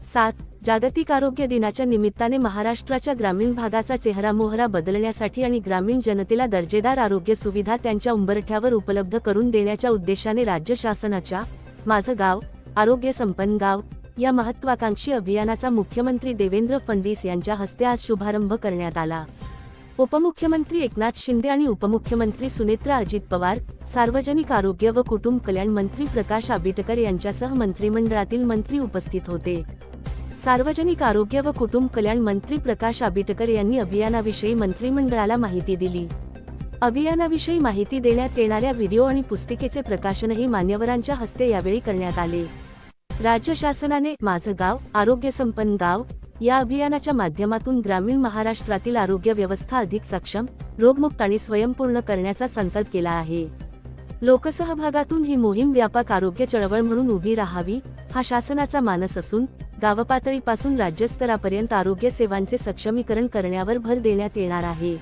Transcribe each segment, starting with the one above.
7 जागतिक आरोग्य दिनाच्या निमित्ताने महाराष्ट्राच्या ग्रामीण भागाचा चेहरामोहरा बदलण्यासाठी आणि ग्रामीण जनतेला दर्जेदार आरोग्य सुविधा त्यांच्या उंबरठ्यावर उपलब्ध करून देण्याच्या उद्देशाने राज्य शासनाच्या माझं गाव आरोग्य संपन्न गाव या महत्त्वाकांक्षी अभियानाचा मुख्यमंत्री देवेंद्र फडणवीस यांच्या हस्ते आज शुभारंभ करण्यात आला। उपमुख्यमंत्री एकनाथ शिंदे आणि उपमुख्यमंत्री सुनेत्रा अजित पवार, सार्वजनिक आरोग्य व कुटुंब कल्याण मंत्री प्रकाश आंबेडकर यांच्यासह मंत्रिमंडळातील मंत्री उपस्थित होते। सार्वजनिक आरोग्य व कुटुंब कल्याण मंत्री प्रकाश आंबेडकर यांनी अभियानाविषयी मंत्रिमंडळाला माहिती दिली। अभियानाविषयी माहिती देण्यात येणाऱ्या व्हिडिओ आणि पुस्तिकेचे प्रकाशनही मान्यवरांच्या हस्ते यावेळी करण्यात आले। राज्य शासनाने माझं गाव आरोग्य संपन्न गाव या अभियानाच्या माध्यमातून ग्रामीण महाराष्ट्रातील आरोग्य व्यवस्था अधिक सक्षम, रोगमुक्त आणि स्वयंपूर्ण करण्याचा संकल्प केला आहे। लोकसहभागातून ही मोहीम व्यापक आरोग्य चळवळ म्हणून उभी राहावी हा शासनाचा मानस असून गावपातळीपासून राज्यस्तरापर्यंत आरोग्य सेवांचे सक्षमीकरण करण्यावर भर देण्यात येणार आहे।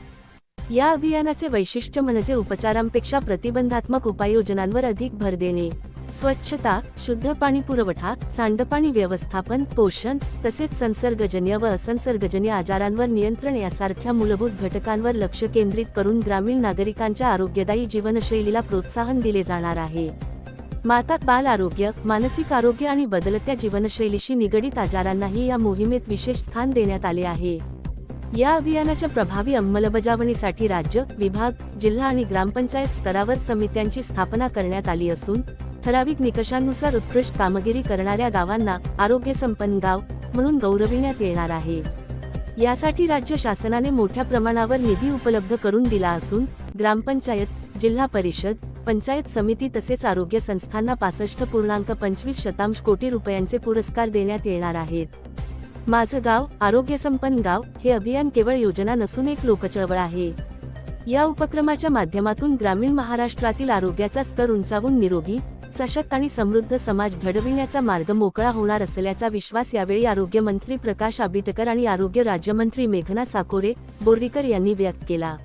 या अभियानाचे वैशिष्ट्य म्हणजे उपचारांपेक्षा प्रतिबंधात्मक उपाययोजनांवर अधिक भर देणे, स्वच्छता, शुद्ध पाणी पुरवठा, सांडपाणी व्यवस्थापन, पोषण तसेच संसर्गजन्य व असंसर्गजन्य आजारांवर नियंत्रण यासारख्या मूलभूत घटकांवर लक्ष केंद्रित करून ग्रामीण नागरिकांच्या आरोग्यदायी जीवनशैलीला प्रोत्साहन दिले जाणार आहे। माता बाल आरोग्य, मानसिक आरोग्य आणि बदलत्या जीवनशैलीशी निगडित आजारांनाही या मोहिमेत विशेष स्थान देण्यात आले आहे। या अभियानाच्या प्रभावी अंमलबजावणीसाठी राज्य, विभाग, जिल्हा आणि ग्रामपंचायत स्तरावर समित्यांची स्थापना करण्यात आली असून ठराविक निकषांनुसार उत्कृष्ट कामगिरी करणाऱ्या गावांना आरोग्य संपन्न गाव म्हणून गौरविण्यात येणार आहे। यासाठी राज्य शासनाने मोठ्या प्रमाणावर निधी उपलब्ध करून दिला असून ग्रामपंचायत, जिल्हा परिषद, पंचायत समिती तसेच आरोग्य संस्थांना 65.25 कोटी रुपयांचे पुरस्कार देण्यात येणार आहेत। माझं गाव आरोग्य संपन्न गाव हे अभियान केवळ योजना नसून एक लोकचळवळ आहे। या उपक्रमाच्या माध्यमातून ग्रामीण महाराष्ट्रातील आरोग्याचा स्तर उंचावून निरोगी, सशक्त आणि समृद्ध समाज घडविण्याचा मार्ग मोकळा होणार असल्याचा विश्वास यावेळी आरोग्य मंत्री प्रकाश आंबेडकर आणि आरोग्य राज्यमंत्री मेघना साकोरे बोर्डीकर यांनी व्यक्त केला।